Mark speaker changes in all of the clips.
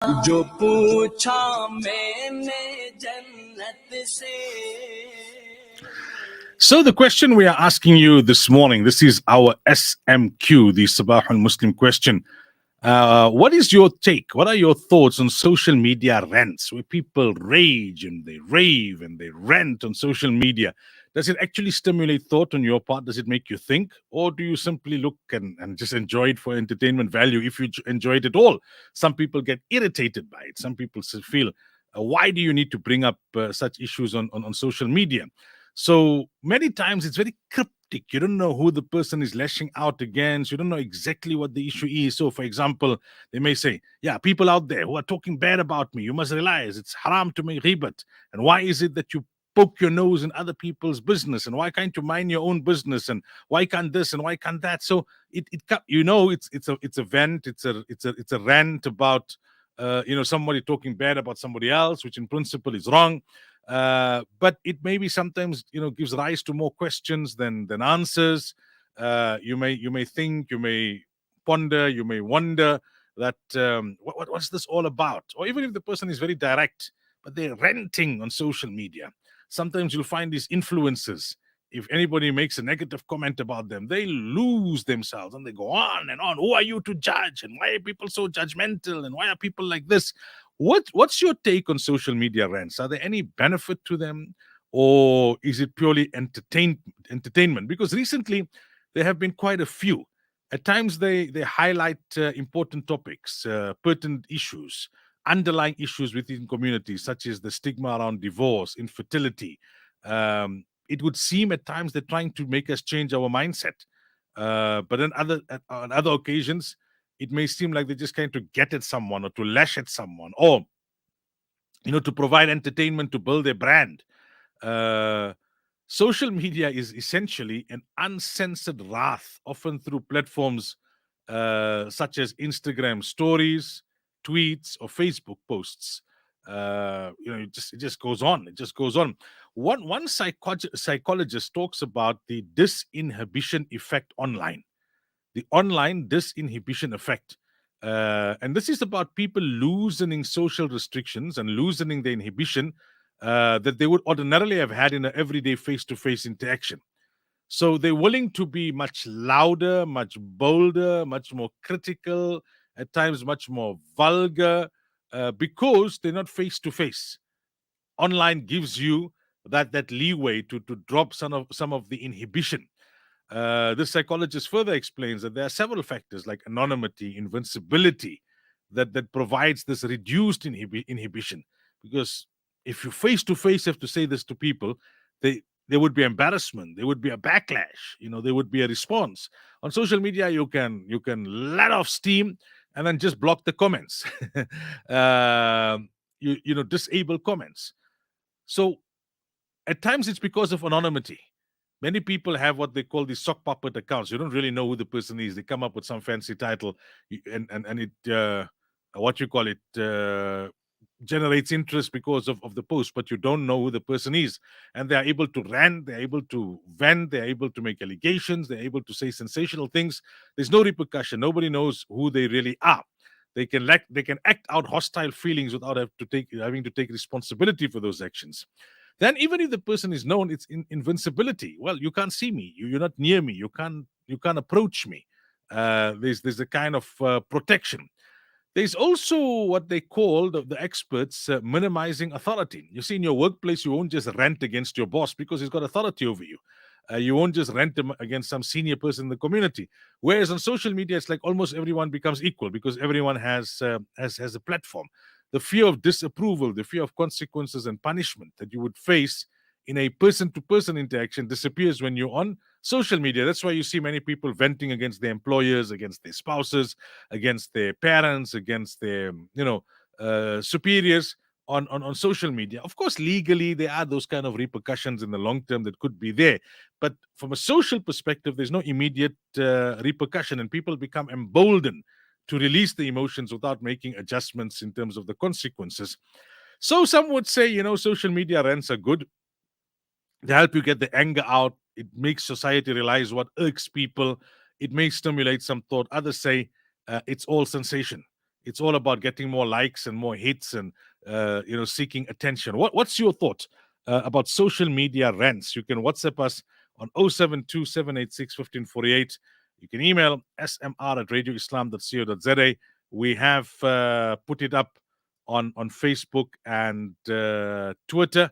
Speaker 1: जो पूछा मैंने जन्नत से.
Speaker 2: So the question we are asking you this morning, this is our SMQ, the Sabahul Muslim question. What is your take? What are your thoughts on social media rants, where people rage and they rave and they rant on social media? Does it actually stimulate thought on your part? Does it make you think? Or do you simply look and just enjoy it for entertainment value if you enjoy it at all? Some people get irritated by it. Some people feel, why do you need to bring up such issues on social media? So many times it's very cryptic. You don't know who the person is lashing out against. You don't know exactly what the issue is. So, for example, they may say, yeah, people out there who are talking bad about me, you must realize it's haram to make ghibat. And why is it that you poke your nose in other people's business? And why can't you mind your own business? And why can't this and why can't that? So it's a vent, it's a rant about somebody talking bad about somebody else, which in principle is wrong. But it maybe sometimes gives rise to more questions than answers. You may think, you may ponder, you may wonder that what's this all about? Or even if the person is very direct, but they're ranting on social media. Sometimes you'll find these influencers. If anybody makes a negative comment about them, they lose themselves and they go on and on. Who are you to judge? And why are people so judgmental? And why are people like this? What's your take on social media rants? Are there any benefit to them, or is it purely entertainment? Because recently there have been quite a few. At times they highlight important topics, pertinent issues, underlying issues within communities, such as the stigma around divorce, infertility. It would seem at times they're trying to make us change our mindset, but on other occasions it may seem like they're just trying to get at someone or to lash at someone, or to provide entertainment to build their brand. uh, Social media is essentially an uncensored wrath, often through platforms such as Instagram stories, tweets, or Facebook posts. It just goes on. It just goes on. One psychologist talks about the disinhibition effect online, the online disinhibition effect. And this is about people loosening social restrictions and loosening the inhibition that they would ordinarily have had in an everyday face to face interaction. So they're willing to be much louder, much bolder, much more critical, at times much more vulgar, because they're not face to face. Online gives you that leeway to drop some of the inhibition. This psychologist further explains that there are several factors like anonymity, invincibility, that provides this reduced inhibition. Because if you face to face have to say this to people, there would be embarrassment, there would be a backlash, there would be a response. On social media, you can let off steam and then just block the comments. Disable comments. So at times it's because of anonymity. Many people have what they call the sock puppet accounts. You don't really know who the person is. They come up with some fancy title, and it what you call it generates interest because of the post, but you don't know who the person is. And they are able to rant, they're able to vent, they're able to make allegations, they're able to say sensational things. There's no repercussion. Nobody knows who they really are. They can act out hostile feelings without having to take responsibility for those actions. Then even if the person is known, it's invincibility. Well, you can't see me, you're not near me, you can't approach me. There's a kind of protection. There's also what they call the experts minimizing authority. You see, in your workplace, you won't just rant against your boss because he's got authority over you. You won't just rant against some senior person in the community. Whereas on social media, it's like almost everyone becomes equal because everyone has a platform. The fear of disapproval, the fear of consequences and punishment that you would face in a person-to-person interaction disappears when you're on social media. That's why you see many people venting against their employers, against their spouses, against their parents, against their superiors on social media. Of course, legally there are those kind of repercussions in the long term that could be there, but from a social perspective, there's no immediate repercussion, and people become emboldened to release the emotions without making adjustments in terms of the consequences. So some would say, social media rants are good. They help you get the anger out. It makes society realize what irks people. It may stimulate some thought. Others say it's all sensation. It's all about getting more likes and more hits and seeking attention. What's your thought about social media rants? You can WhatsApp us on 072-786-1548. You can email smr@radioislam.co.za. We have put it up on Facebook and Twitter.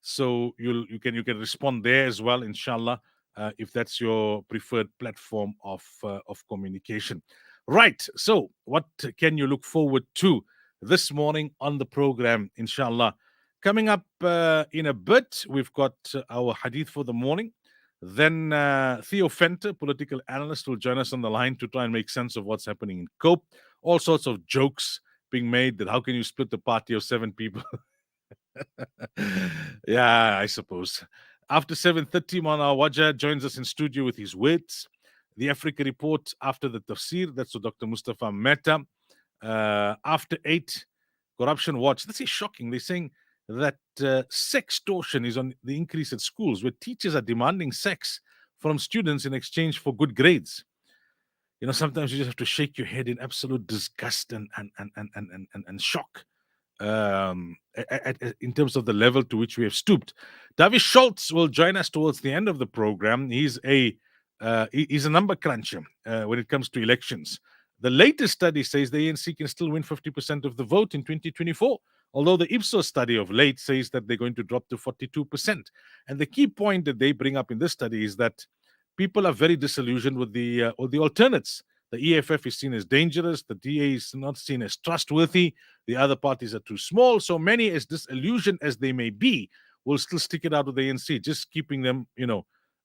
Speaker 2: So you can respond there as well, inshallah, if that's your preferred platform of communication. Right. So what can you look forward to this morning on the program, inshallah? Coming up in a bit, we've got our hadith for the morning. Then Theo Fenter, political analyst, will join us on the line to try and make sense of what's happening in COPE. All sorts of jokes being made that how can you split the party of 7 people? Yeah, I suppose. After 7:30, Maulana Wajah joins us in studio with his words. The Africa Report after the tafsir, that's with Dr. Mustafa Mehta. After 8, Corruption Watch. This is shocking. They're saying that sextortion is on the increase at schools where teachers are demanding sex from students in exchange for good grades. Sometimes you just have to shake your head in absolute disgust and shock in terms of the level to which we have stooped. David Schultz will join us towards the end of the program. He's a number cruncher when it comes to elections. The latest study says the ANC can still win 50% of the vote in 2024, although the Ipsos study of late says that they're going to drop to 42%. And the key point that they bring up in this study is that people are very disillusioned with the alternates. The EFF is seen as dangerous. The DA is not seen as trustworthy. The other parties are too small. So many, as disillusioned as they may be, will still stick it out with the ANC, just keeping them,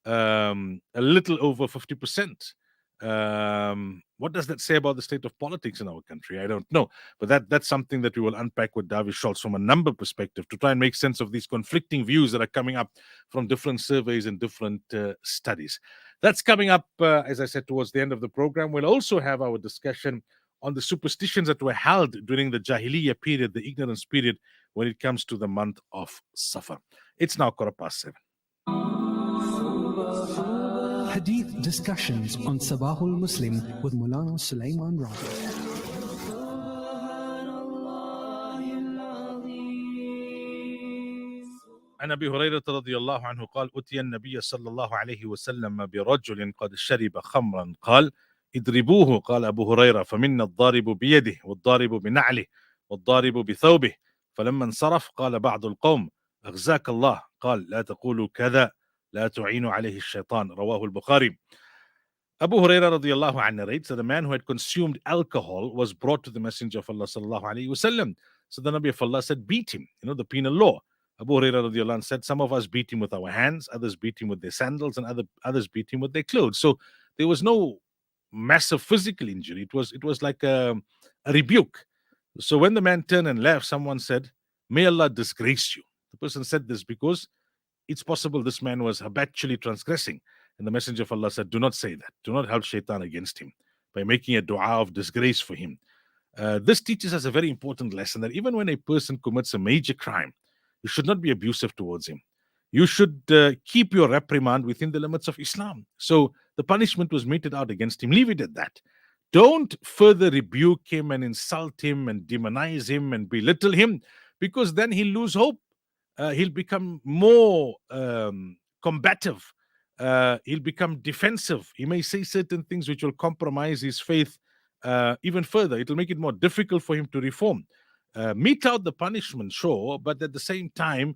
Speaker 2: a little over 50%. What does that say about the state of politics in our country? I don't know. But that's something that we will unpack with David Schultz from a number perspective to try and make sense of these conflicting views that are coming up from different surveys and different studies. That's coming up, as I said, towards the end of the program. We'll also have our discussion on the superstitions that were held during the Jahiliyyah period, the ignorance period, when it comes to the month of Safar. It's now 7:15.
Speaker 3: Hadith discussions on Sabahul Muslim with Maulana Sulaimaan Ravat.
Speaker 2: عن أبي هريرة رضي الله عنه قال أتي النبي صلى الله عليه وسلم برجل قد شرب خمرا قال اضربوه. قال أبو هريرة فمنا الضارب بيده والضارب بنعله والضارب بثوبه. فلما انصرف قال بعض القوم أغزاك الله. قال لا تقولوا كذا لا تعين عليه الشيطان. رواه البخاري. Abu Hurairah radiallahu anhu narrates that a man who had consumed alcohol was brought to the Messenger of Allah sallallahu alayhi wasallam. So the Nabi of Allah said, beat him, the penal law. Abu Hurairah radiallahu anhu said, some of us beat him with our hands, others beat him with their sandals, and others beat him with their clothes. So there was no massive physical injury. It was like a rebuke. So when the man turned and left, someone said, may Allah disgrace you. The person said this because it's possible this man was habitually transgressing. And the Messenger of Allah said, do not say that. Do not help shaitan against him by making a dua of disgrace for him. This teaches us a very important lesson that even when a person commits a major crime, you should not be abusive towards him. You should keep your reprimand within the limits of Islam. So the punishment was meted out against him. Leave it at that. Don't further rebuke him and insult him and demonize him and belittle him, because then he'll lose hope. He'll become more combative. He'll become defensive. He may say certain things which will compromise his faith even further. It'll make it more difficult for him to reform. Mete out the punishment, sure, but at the same time,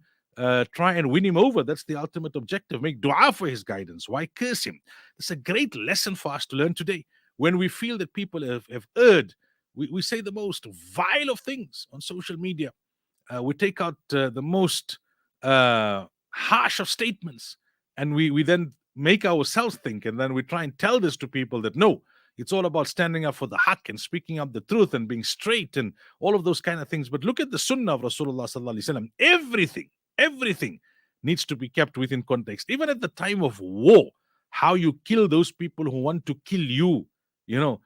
Speaker 2: try and win him over. That's the ultimate objective. Make dua for his guidance. Why curse him? It's a great lesson for us to learn today. When we feel that people have erred, we say the most vile of things on social media. We take out the most harsh of statements, and we then make ourselves think, and then we try and tell this to people that no, it's all about standing up for the haqq and speaking up the truth and being straight and all of those kind of things. But look at the sunnah of Rasulullah sallallahu alaihi wasallam. Everything needs to be kept within context. Even at the time of war, how you kill those people who want to kill you. There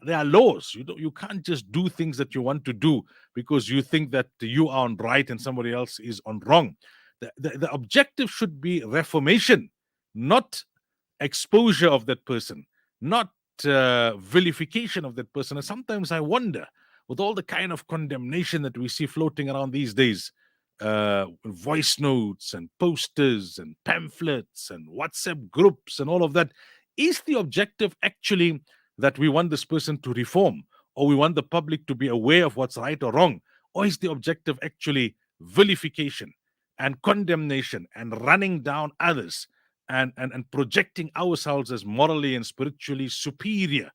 Speaker 2: are laws. You can't just do things that you want to do because you think that you are on right and somebody else is on wrong. The objective should be reformation, not exposure of that person, not vilification of that person. And sometimes I wonder, with all the kind of condemnation that we see floating around these days, voice notes and posters and pamphlets and WhatsApp groups and all of that, is the objective actually that we want this person to reform, or we want the public to be aware of what's right or wrong, or is the objective actually vilification and condemnation and running down others and projecting ourselves as morally and spiritually superior?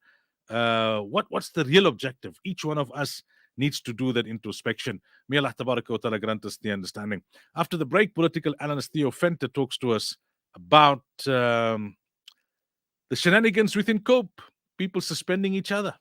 Speaker 2: What's the real objective? Each one of us needs to do that introspection. May Allah Tabaraka wa Ta'ala grant us the understanding. After the break, political analyst Theo Fenter talks to us about the shenanigans within COPE, people suspending each other.